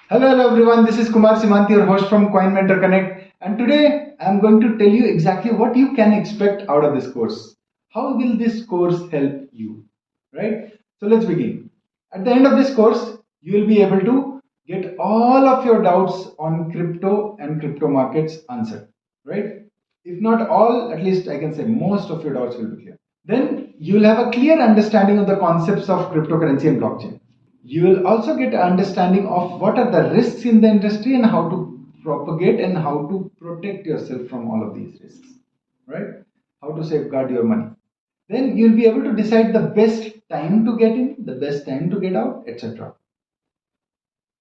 Hello everyone, this is Kumar Simanti, your host from Coin Mentor Connect, and today I am going to tell you exactly what you can expect out of this course. How will this course help you? Right? So let's begin. At the end of this course, you will be able to get all of your doubts on crypto and crypto markets answered. Right? If not all, at least I can say most of your doubts will be clear. Then you will have a clear understanding of the concepts of cryptocurrency and blockchain. You will also get an understanding of what are the risks in the industry and how to propagate and how to protect yourself from all of these risks, right? How to safeguard your money. Then you'll be able to decide the best time to get in, the best time to get out, etc.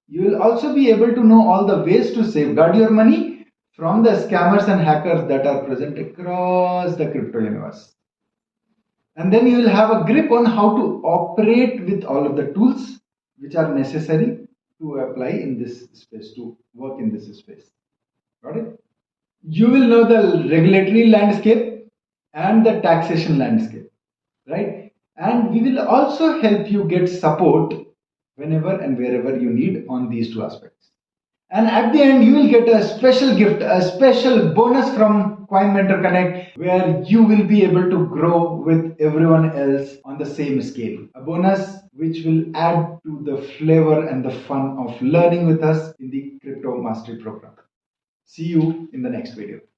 You will also be able to know all the ways to safeguard your money from the scammers and hackers that are present across the crypto universe. And then you will have a grip on how to operate with all of the tools which are necessary to apply in this space, to work in this space. Got it? You will know the regulatory landscape and the taxation landscape, right? And we will also help you get support whenever and wherever you need on these two aspects. And at the end, you will get a special gift, a special bonus from Coin Mentor Connect, where you will be able to grow with everyone else on the same scale. A bonus which will add to the flavor and the fun of learning with us in the Crypto Mastery Program. See you in the next video.